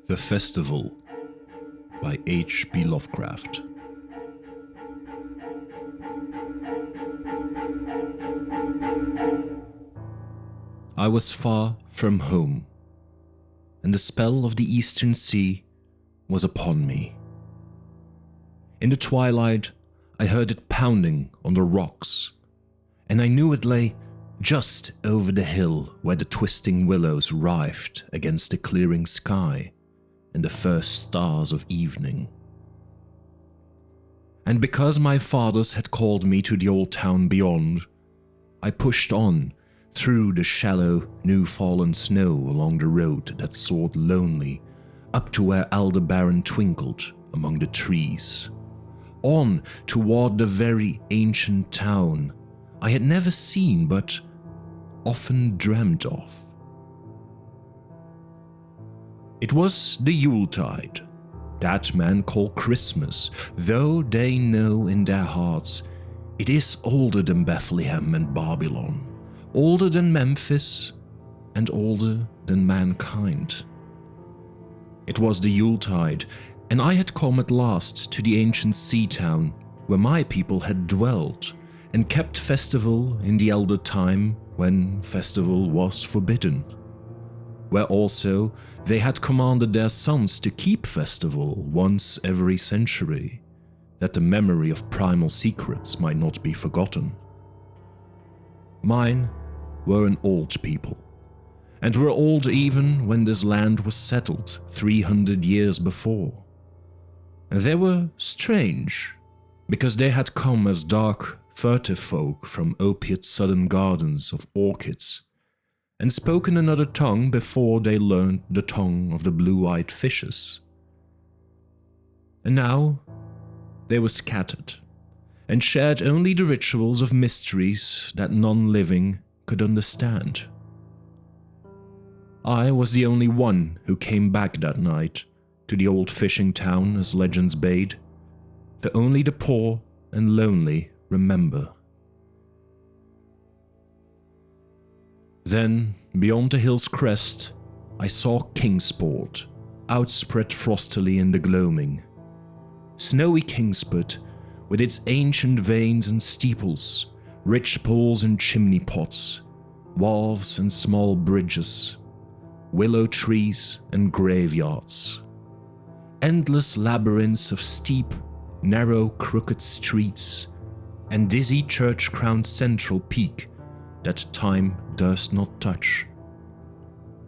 The Festival by H.P. Lovecraft. I was far from home, and the spell of the eastern sea was upon me. In the twilight, I heard it pounding on the rocks, and I knew it lay just over the hill where the twisting willows writhed against the clearing sky and the first stars of evening. And because my fathers had called me to the old town beyond, I pushed on through the shallow, new-fallen snow along the road that soared lonely up to where Aldebaran twinkled among the trees, on toward the very ancient town I had never seen but often dreamt of. It was the Yuletide, that men call Christmas, though they know in their hearts it is older than Bethlehem and Babylon, older than Memphis, and older than mankind. It was the Yuletide, and I had come at last to the ancient sea town where my people had dwelt and kept festival in the elder time when festival was forbidden, where also they had commanded their sons to keep festival once every century, that the memory of primal secrets might not be forgotten. Mine were an old people, and were old even when this land was settled 300 years before. And they were strange, because they had come as dark, furtive folk from opiate-sodden gardens of orchids, and spoken another tongue before they learned the tongue of the blue-eyed fishes. And now they were scattered, and shared only the rituals of mysteries that none living could understand. I was the only one who came back that night to the old fishing town as legends bade, for only the poor and lonely remember. Then, beyond the hill's crest, I saw Kingsport, outspread frostily in the gloaming. Snowy Kingsport, with its ancient vanes and steeples, rich pools and chimney pots, wharves and small bridges, willow trees and graveyards, endless labyrinths of steep, narrow, crooked streets, and dizzy church-crowned central peak that time durst not touch.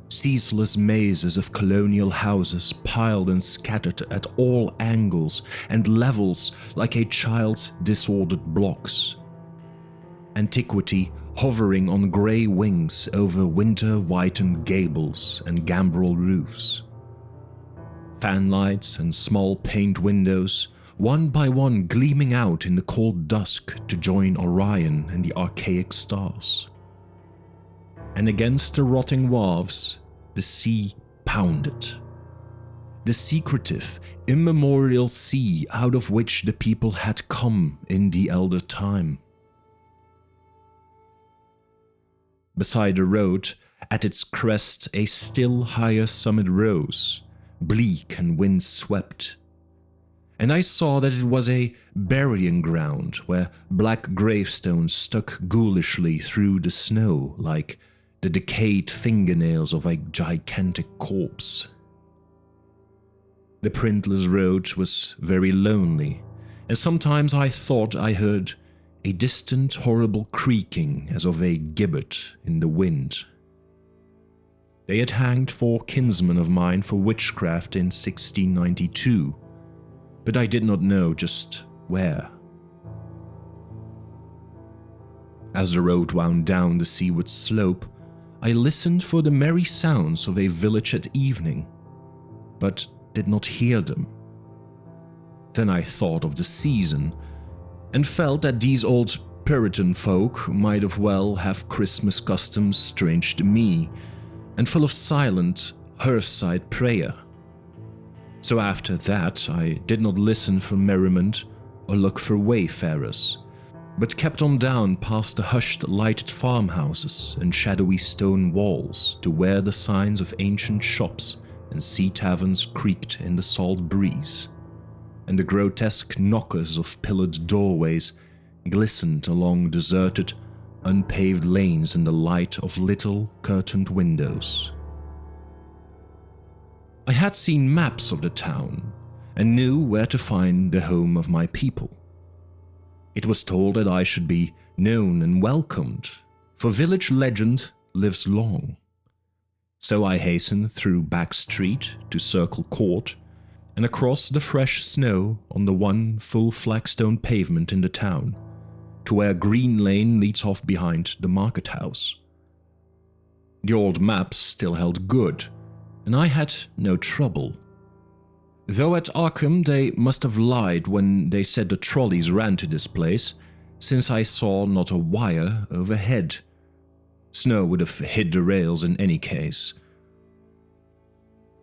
Ceaseless mazes of colonial houses piled and scattered at all angles and levels like a child's disordered blocks. Antiquity hovering on grey wings over winter-whitened gables and gambrel roofs. Fanlights and small paint windows, one by one gleaming out in the cold dusk to join Orion and the archaic stars. And against the rotting wharves, the sea pounded. The secretive, immemorial sea out of which the people had come in the elder time. Beside the road, at its crest, a still higher summit rose, bleak and wind-swept. And I saw that it was a burying ground where black gravestones stuck ghoulishly through the snow like the decayed fingernails of a gigantic corpse. The printless road was very lonely, and sometimes I thought I heard a distant horrible creaking as of a gibbet in the wind. They had hanged 4 kinsmen of mine for witchcraft in 1692, but I did not know just where. As the road wound down the seaward slope, I listened for the merry sounds of a village at evening, but did not hear them. Then I thought of the season, and felt that these old Puritan folk might as well have Christmas customs strange to me, and full of silent, hearthside prayer. So after that, I did not listen for merriment or look for wayfarers, but kept on down past the hushed lighted farmhouses and shadowy stone walls to where the signs of ancient shops and sea taverns creaked in the salt breeze, and the grotesque knockers of pillared doorways glistened along deserted, unpaved lanes in the light of little curtained windows. I had seen maps of the town and knew where to find the home of my people. It was told that I should be known and welcomed, for village legend lives long. So I hastened through Back Street to Circle Court and across the fresh snow on the one full flagstone pavement in the town to where Green Lane leads off behind the market house. The old maps still held good, and I had no trouble. Though at Arkham they must have lied when they said the trolleys ran to this place, since I saw not a wire overhead. Snow would have hid the rails in any case.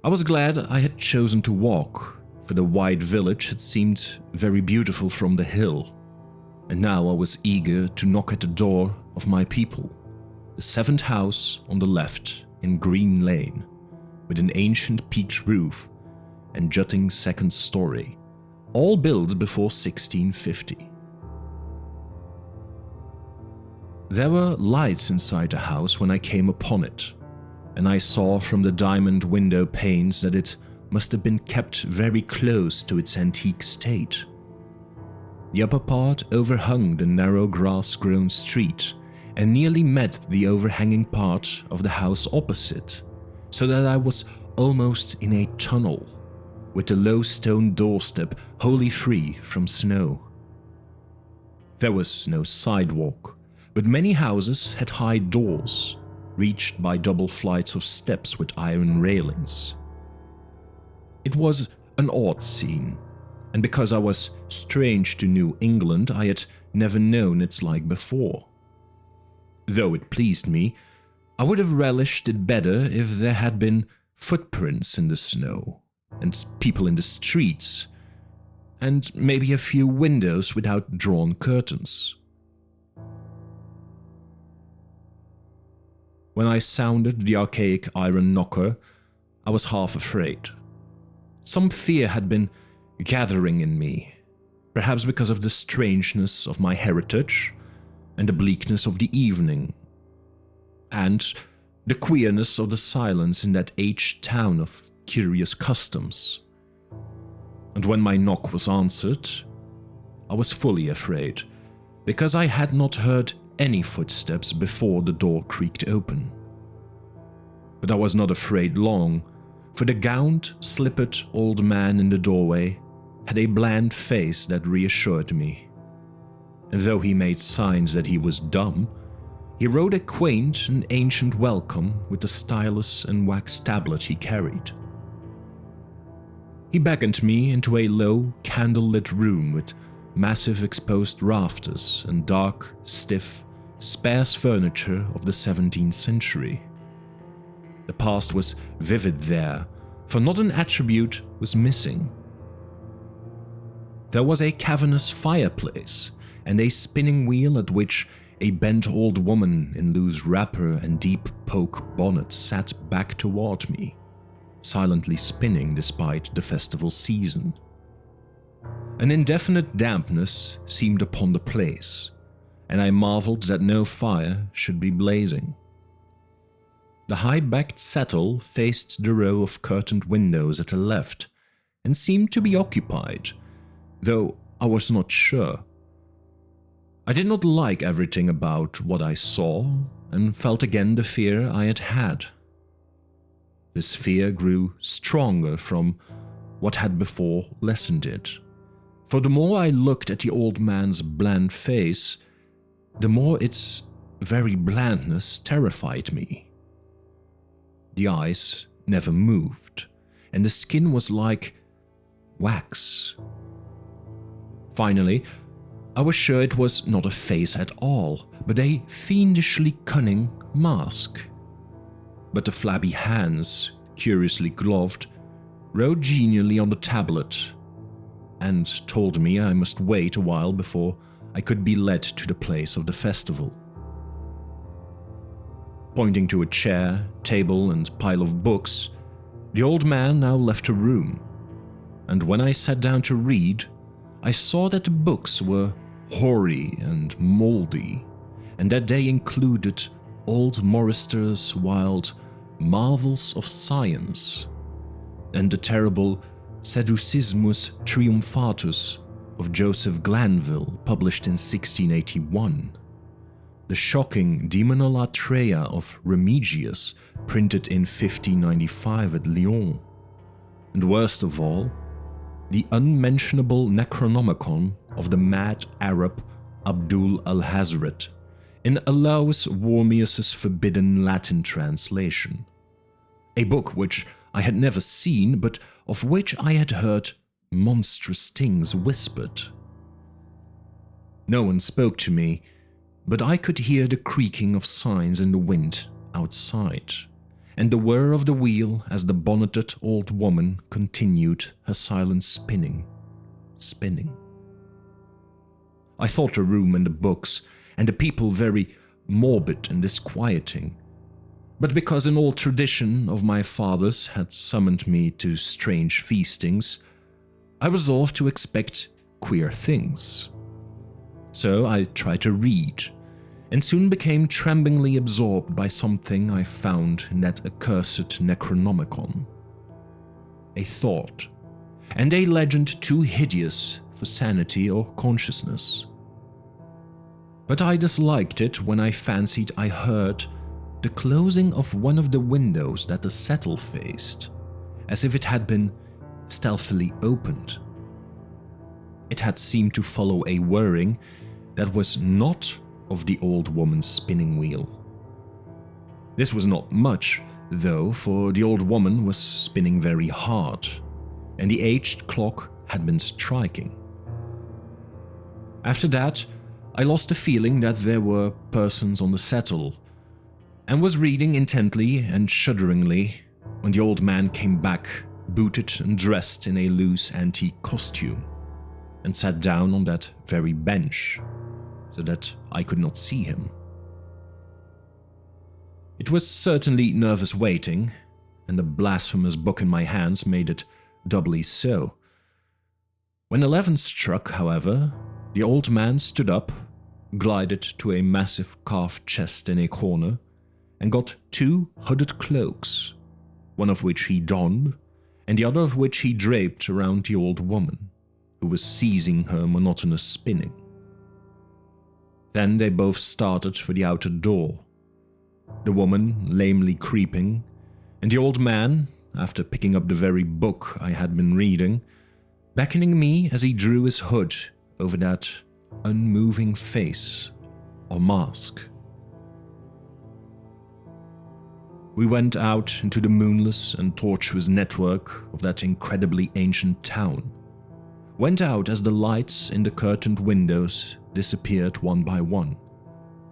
I was glad I had chosen to walk, for the wide village had seemed very beautiful from the hill, and now I was eager to knock at the door of my people, the 7th house on the left in Green Lane, with an ancient peaked roof and jutting 2nd story, all built before 1650. There were lights inside the house when I came upon it, and I saw from the diamond window panes that it must have been kept very close to its antique state. The upper part overhung the narrow grass-grown street and nearly met the overhanging part of the house opposite, so that I was almost in a tunnel, with the low stone doorstep wholly free from snow. There was no sidewalk, but many houses had high doors, reached by double flights of steps with iron railings. It was an odd scene, and because I was strange to New England, I had never known its like before. Though it pleased me, I would have relished it better if there had been footprints in the snow, and people in the streets, and maybe a few windows without drawn curtains. When I sounded the archaic iron knocker, I was half afraid. Some fear had been gathering in me, perhaps because of the strangeness of my heritage and the bleakness of the evening, and the queerness of the silence in that aged town of curious customs. And when my knock was answered, I was fully afraid, because I had not heard any footsteps before the door creaked open. But I was not afraid long, for the gowned, slippered old man in the doorway had a bland face that reassured me. And though he made signs that he was dumb, he wrote a quaint and ancient welcome with the stylus and wax tablet he carried. He beckoned me into a low, candle-lit room with massive exposed rafters and dark, stiff, sparse furniture of the 17th century. The past was vivid there, for not an attribute was missing. There was a cavernous fireplace and a spinning wheel at which a bent old woman in loose wrapper and deep poke bonnet sat back toward me, silently spinning despite the festival season. An indefinite dampness seemed upon the place, and I marveled that no fire should be blazing. The high-backed settle faced the row of curtained windows at the left and seemed to be occupied, though I was not sure. I did not like everything about what I saw and felt again the fear I had had. This fear grew stronger from what had before lessened it, for the more I looked at the old man's bland face, the more its very blandness terrified me. The eyes never moved, and the skin was like wax. Finally, I was sure it was not a face at all, but a fiendishly cunning mask. But the flabby hands, curiously gloved, wrote genially on the tablet, and told me I must wait a while before I could be led to the place of the festival. Pointing to a chair, table, and pile of books, The old man now left the room, and when I sat down to read, I saw that the books were hoary and mouldy, and that they included old Morrister's wild Marvels of Science and the terrible Seducismus Triumphatus of Joseph Glanville, published in 1681, the shocking Demonolatreia of Remigius, printed in 1595 at Lyon, and worst of all, the unmentionable Necronomicon of the mad Arab Abdul al-Hazret, in Alaus Wormius's forbidden Latin translation, a book which I had never seen, but of which I had heard monstrous things whispered. No one spoke to me, but I could hear the creaking of signs in the wind outside, and the whir of the wheel as the bonneted old woman continued her silent spinning. I thought the room and the books and the people very morbid and disquieting, but because an old tradition of my father's had summoned me to strange feastings, I resolved to expect queer things. So I tried to read, and soon became tremblingly absorbed by something I found in that accursed Necronomicon. A thought, and a legend too hideous for sanity or consciousness. But I disliked it when I fancied I heard the closing of one of the windows that the settle faced, as if it had been stealthily opened. It had seemed to follow a whirring that was not of the old woman's spinning wheel. This was not much, though, for the old woman was spinning very hard, and the aged clock had been striking. After that, I lost the feeling that there were persons on the settle, and was reading intently and shudderingly when the old man came back, booted and dressed in a loose antique costume, and sat down on that very bench, so that I could not see him. It was certainly nervous waiting, and the blasphemous book in my hands made it doubly so. When 11 struck, however, the old man stood up, glided to a massive carved chest in a corner, and got 2 hooded cloaks, one of which he donned, and the other of which he draped around the old woman, who was ceasing her monotonous spinning. Then they both started for the outer door, the woman lamely creeping, and the old man, after picking up the very book I had been reading, beckoning me as he drew his hood over that unmoving face or mask. We went out into the moonless and tortuous network of that incredibly ancient town, went out as the lights in the curtained windows disappeared one by one,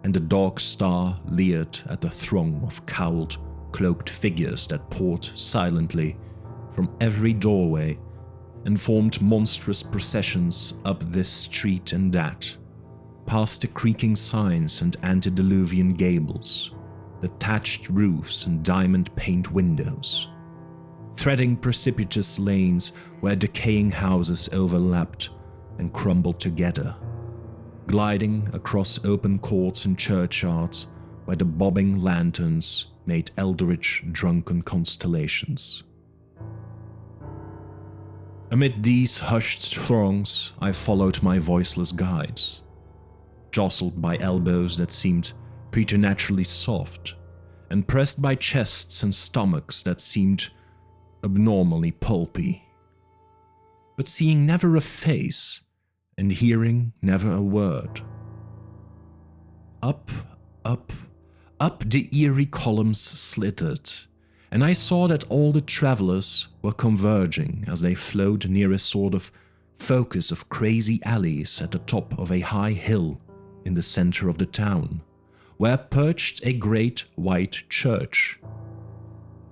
and the dog star leered at the throng of cowled, cloaked figures that poured silently from every doorway and formed monstrous processions up this street and that, past the creaking signs and antediluvian gables, the thatched roofs and diamond-paned windows, threading precipitous lanes where decaying houses overlapped and crumbled together, gliding across open courts and churchyards where the bobbing lanterns made eldritch drunken constellations. Amid these hushed throngs, I followed my voiceless guides, jostled by elbows that seemed preternaturally soft, and pressed by chests and stomachs that seemed abnormally pulpy, but seeing never a face and hearing never a word. Up, up, up the eerie columns slithered, and I saw that all the travelers were converging as they flowed near a sort of focus of crazy alleys at the top of a high hill in the center of the town, where perched a great white church.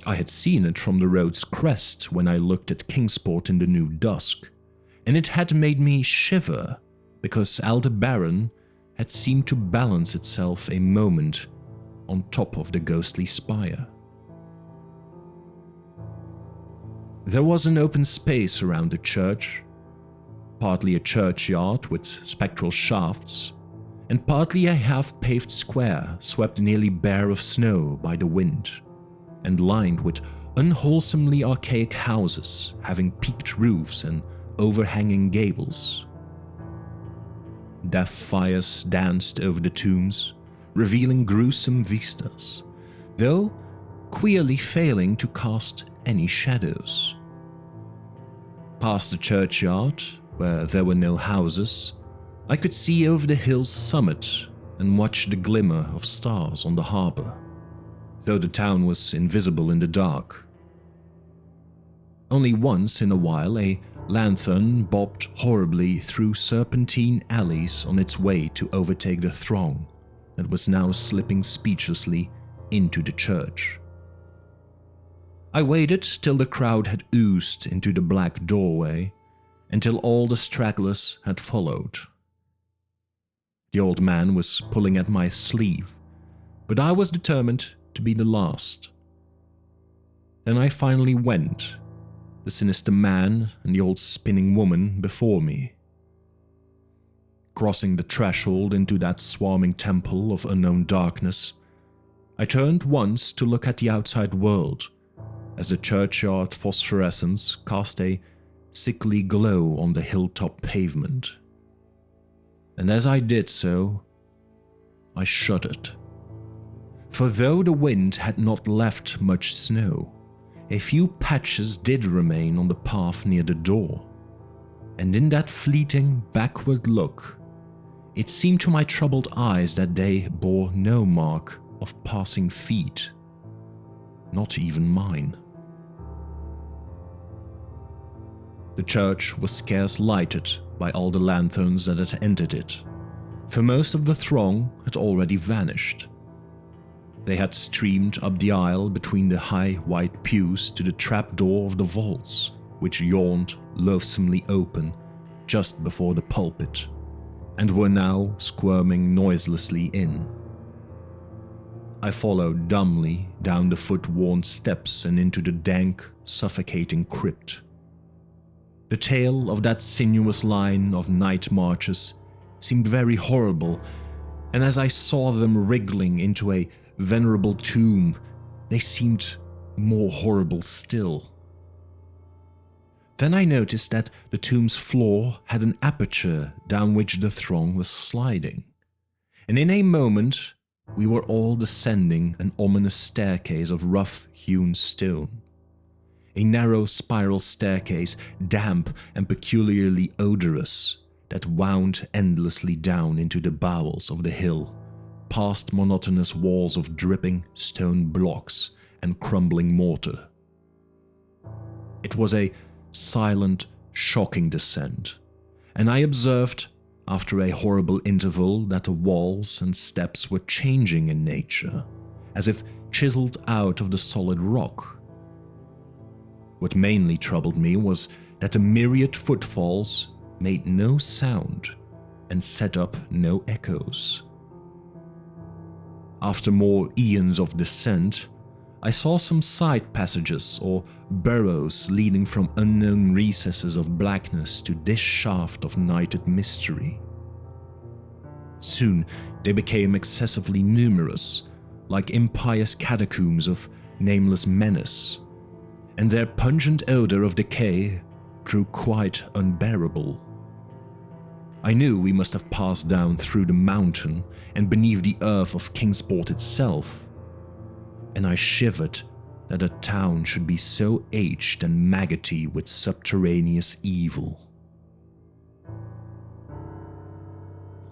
I had seen it from the road's crest when I looked at Kingsport in the new dusk, and it had made me shiver because Aldebaran had seemed to balance itself a moment on top of the ghostly spire. There was an open space around the church, partly a churchyard with spectral shafts, and partly a half-paved square swept nearly bare of snow by the wind, and lined with unwholesomely archaic houses having peaked roofs and overhanging gables. Death fires danced over the tombs, revealing gruesome vistas, though queerly failing to cast any shadows. Past the churchyard, where there were no houses, I could see over the hill's summit and watch the glimmer of stars on the harbor, though the town was invisible in the dark. Only once in a while a lanthorn bobbed horribly through serpentine alleys on its way to overtake the throng that was now slipping speechlessly into the church. I waited till the crowd had oozed into the black doorway, until all the stragglers had followed. The old man was pulling at my sleeve, but I was determined to be the last. Then I finally went, the sinister man and the old spinning woman before me. Crossing the threshold into that swarming temple of unknown darkness, I turned once to look at the outside world, as the churchyard phosphorescence cast a sickly glow on the hilltop pavement. And as I did so, I shuddered. For though the wind had not left much snow, a few patches did remain on the path near the door, and in that fleeting backward look, it seemed to my troubled eyes that they bore no mark of passing feet, not even mine. The church was scarce lighted by all the lanthorns that had entered it, for most of the throng had already vanished. They had streamed up the aisle between the high white pews to the trapdoor of the vaults, which yawned loathsomely open just before the pulpit, and were now squirming noiselessly in. I followed dumbly down the foot-worn steps and into the dank, suffocating crypt. The tale of that sinuous line of night marches seemed very horrible, and as I saw them wriggling into a venerable tomb, they seemed more horrible still. Then I noticed that the tomb's floor had an aperture down which the throng was sliding, and in a moment we were all descending an ominous staircase of rough-hewn stone. A narrow spiral staircase, damp and peculiarly odorous, that wound endlessly down into the bowels of the hill, past monotonous walls of dripping stone blocks and crumbling mortar. It was a silent, shocking descent, and I observed, after a horrible interval, that the walls and steps were changing in nature, as if chiseled out of the solid rock. What mainly troubled me was that the myriad footfalls made no sound and set up no echoes. After more eons of descent, I saw some side passages or burrows leading from unknown recesses of blackness to this shaft of nighted mystery. Soon they became excessively numerous, like impious catacombs of nameless menace, and their pungent odor of decay grew quite unbearable. I knew we must have passed down through the mountain and beneath the earth of Kingsport itself, and I shivered that a town should be so aged and maggoty with subterraneous evil.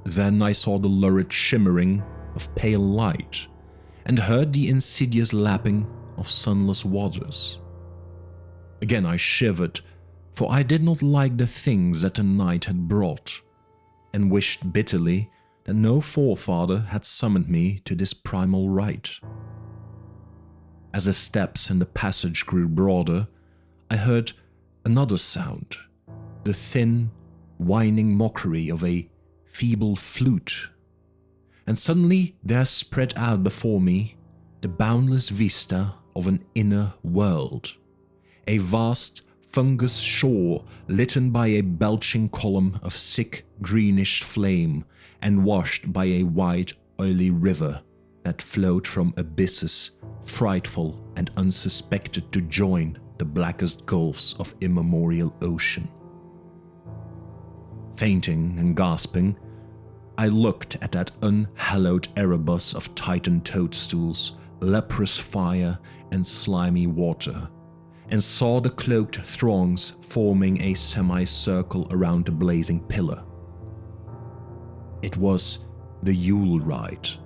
Then I saw the lurid shimmering of pale light and heard the insidious lapping of sunless waters. Again I shivered, for I did not like the things that the night had brought, and wished bitterly that no forefather had summoned me to this primal rite. As the steps and the passage grew broader, I heard another sound, the thin, whining mockery of a feeble flute, and suddenly there spread out before me the boundless vista of an inner world, a vast fungus shore lit by a belching column of sick greenish flame and washed by a wide, oily river that flowed from abysses frightful and unsuspected to join the blackest gulfs of immemorial ocean. Fainting and gasping, I looked at that unhallowed Erebus of titan toadstools, leprous fire, and slimy water, and saw the cloaked throngs forming a semicircle around the blazing pillar. It was the Yule rite,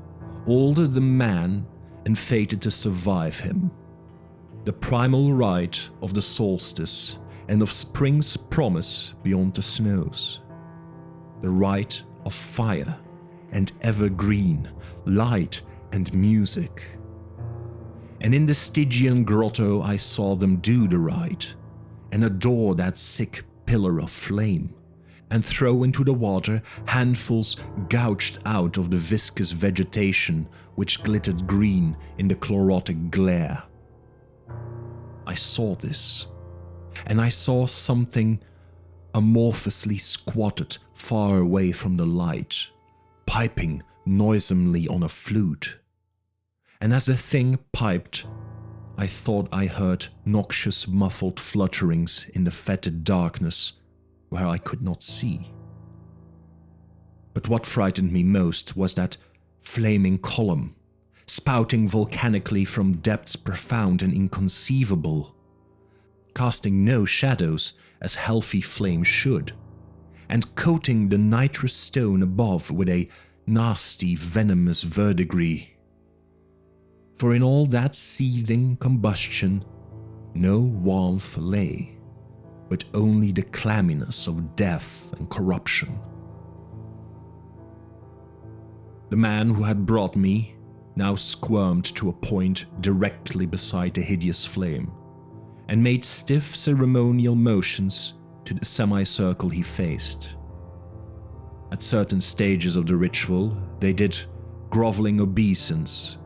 older than man and fated to survive him. The primal rite of the solstice and of spring's promise beyond the snows. The rite of fire and evergreen, light and music. And in the Stygian grotto I saw them do the rite, and adore that sick pillar of flame, and throw into the water handfuls gouged out of the viscous vegetation which glittered green in the chlorotic glare. I saw this, and I saw something amorphously squatted far away from the light, piping noisomely on a flute. And as the thing piped, I thought I heard noxious muffled flutterings in the fetid darkness where I could not see. But what frightened me most was that flaming column, spouting volcanically from depths profound and inconceivable, casting no shadows as healthy flame should, and coating the nitrous stone above with a nasty venomous verdigris. For in all that seething combustion, no warmth lay, but only the clamminess of death and corruption. The man who had brought me now squirmed to a point directly beside the hideous flame, and made stiff ceremonial motions to the semicircle he faced. At certain stages of the ritual, they did groveling obeisance,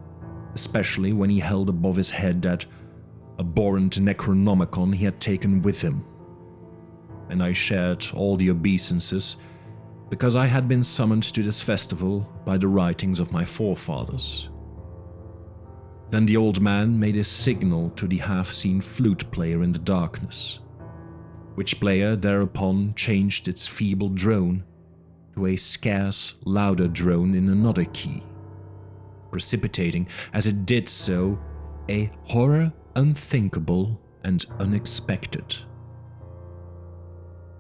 especially when he held above his head that abhorrent Necronomicon he had taken with him. And I shared all the obeisances because I had been summoned to this festival by the writings of my forefathers. Then the old man made a signal to the half-seen flute player in the darkness, which player thereupon changed its feeble drone to a scarce louder drone in another key, precipitating, as it did so, a horror unthinkable and unexpected.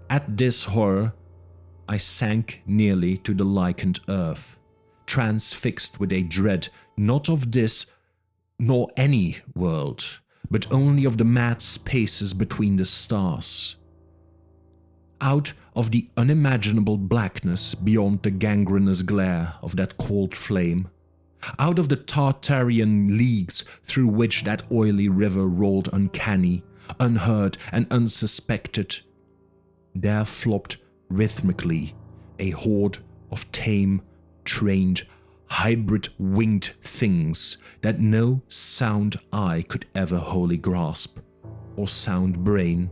At this horror, I sank nearly to the lichened earth, transfixed with a dread not of this nor any world, but only of the mad spaces between the stars. Out of the unimaginable blackness beyond the gangrenous glare of that cold flame, out of the Tartarian leagues through which that oily river rolled uncanny, unheard and unsuspected, there flopped rhythmically a horde of tame, trained, hybrid winged things that no sound eye could ever wholly grasp, or sound brain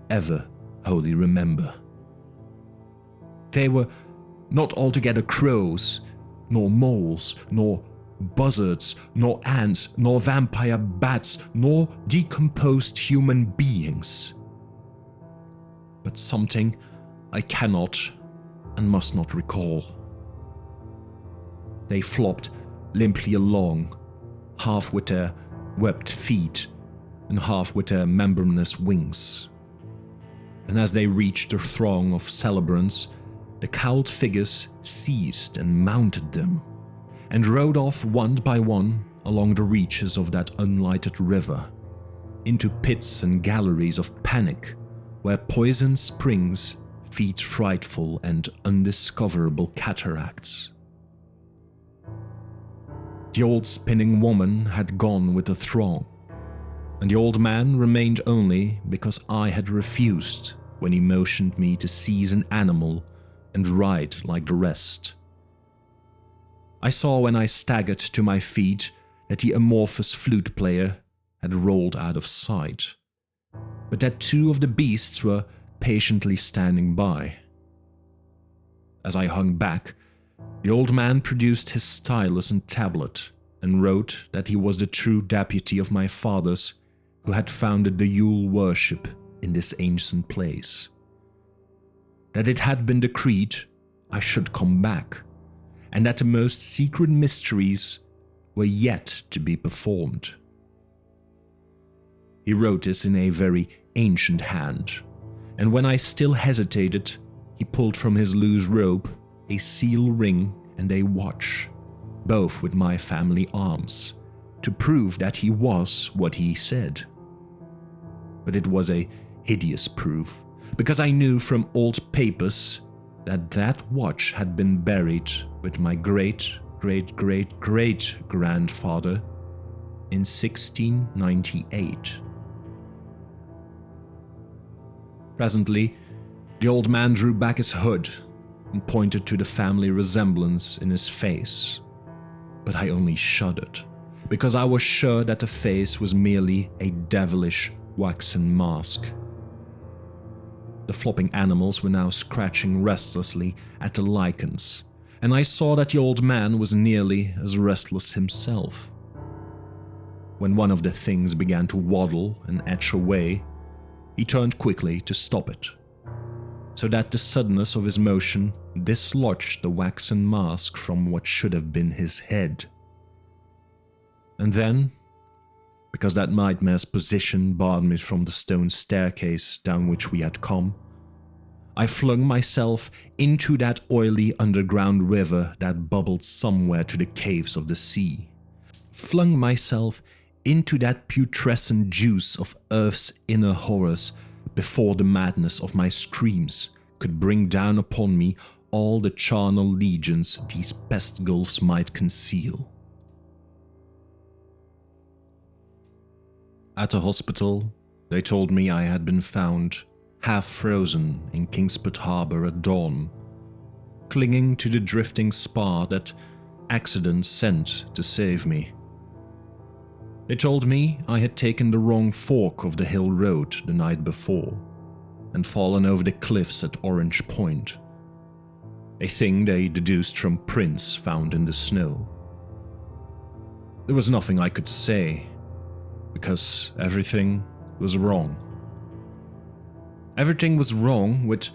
ever wholly remember. They were not altogether crows, nor moles, nor buzzards, nor ants, nor vampire bats, nor decomposed human beings, but something I cannot and must not recall. They flopped limply along, half with their webbed feet and half with their membranous wings. And as they reached the throng of celebrants, the cowled figures seized and mounted them, and rode off one by one along the reaches of that unlighted river, into pits and galleries of panic, where poison springs feed frightful and undiscoverable cataracts. The old spinning woman had gone with the throng, and the old man remained only because I had refused when he motioned me to seize an animal and ride like the rest. I saw when I staggered to my feet that the amorphous flute player had rolled out of sight, but that two of the beasts were patiently standing by. As I hung back, the old man produced his stylus and tablet and wrote that he was the true deputy of my fathers who had founded the Yule worship in this ancient place. That it had been decreed I should come back, and that the most secret mysteries were yet to be performed. He wrote this in a very ancient hand, and when I still hesitated, he pulled from his loose robe a seal ring and a watch, both with my family arms, to prove that he was what he said. But it was a hideous proof, because I knew from old papers that that watch had been buried with my great-great-great-great-grandfather in 1698. Presently, the old man drew back his hood and pointed to the family resemblance in his face, but I only shuddered, because I was sure that the face was merely a devilish waxen mask. The flopping animals were now scratching restlessly at the lichens, and I saw that the old man was nearly as restless himself. When one of the things began to waddle and edge away, he turned quickly to stop it, so that the suddenness of his motion dislodged the waxen mask from what should have been his head. And then, because that nightmare's position barred me from the stone staircase down which we had come, I flung myself into that oily underground river that bubbled somewhere to the caves of the sea, flung myself into that putrescent juice of earth's inner horrors before the madness of my screams could bring down upon me all the charnel legions these pest gulfs might conceal. At the hospital, they told me I had been found half frozen in Kingsport harbor at dawn, clinging to the drifting spar that accident sent to save me. They told me I had taken the wrong fork of the hill road the night before and fallen over the cliffs at Orange Point, a thing they deduced from prints found in the snow. There was nothing I could say, because everything was wrong. Everything was wrong with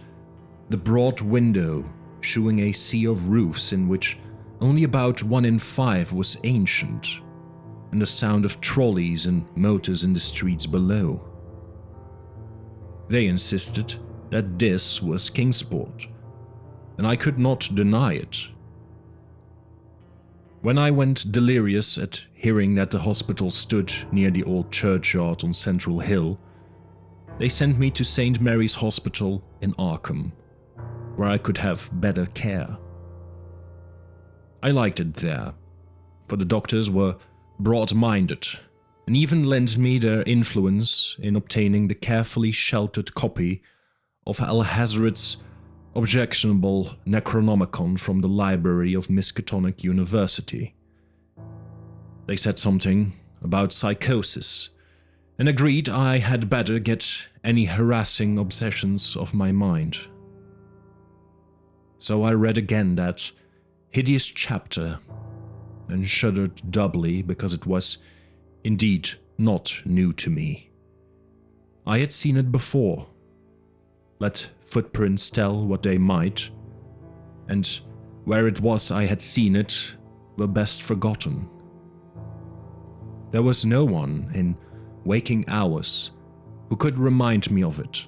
the broad window showing a sea of roofs in which only about 1 in 5 was ancient, and the sound of trolleys and motors in the streets below. They insisted that this was Kingsport, and I could not deny it. When I went delirious at hearing that the hospital stood near the old churchyard on Central Hill, they sent me to St. Mary's Hospital in Arkham, where I could have better care. I liked it there, for the doctors were broad-minded and even lent me their influence in obtaining the carefully sheltered copy of Alhazred's objectionable Necronomicon from the library of Miskatonic University. They said something about psychosis and agreed I had better get any harassing obsessions off my mind. So I read again that hideous chapter and shuddered doubly because it was indeed not new to me. I had seen it before. Let footprints tell what they might, and where it was I had seen it were best forgotten. There was no one in waking hours who could remind me of it,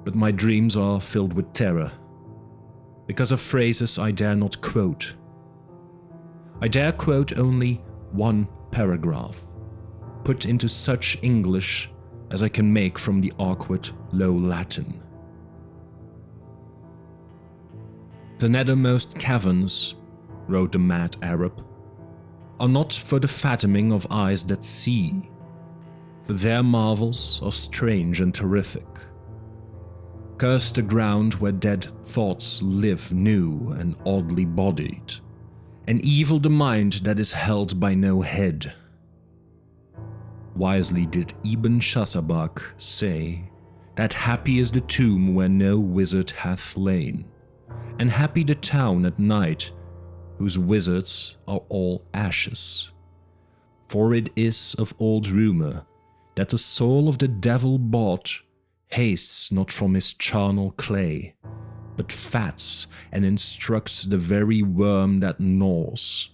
but my dreams are filled with terror, because of phrases I dare not quote. I dare quote only one paragraph, put into such English as I can make from the awkward Low Latin. The nethermost caverns, wrote the mad Arab, are not for the fathoming of eyes that see, for their marvels are strange and terrific. Curse the ground where dead thoughts live new and oddly bodied, and evil the mind that is held by no head. Wisely did Ibn Shasabak say that happy is the tomb where no wizard hath lain, and happy the town at night whose wizards are all ashes. For it is of old rumour that the soul of the devil bought hastes not from his charnel clay, but fats and instructs the very worm that gnaws,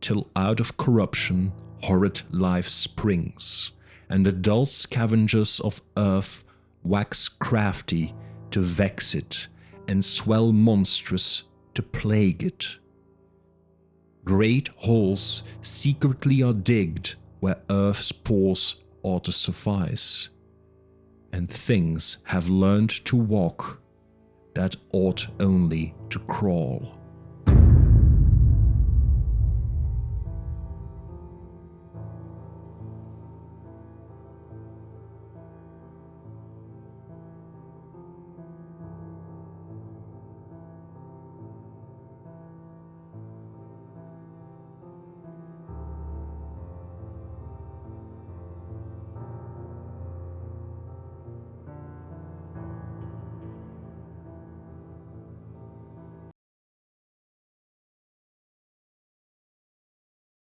till out of corruption horrid life springs, and the dull scavengers of earth wax crafty to vex it, and swell monstrous to plague it. Great holes secretly are digged where earth's pores ought to suffice, and things have learned to walk that ought only to crawl.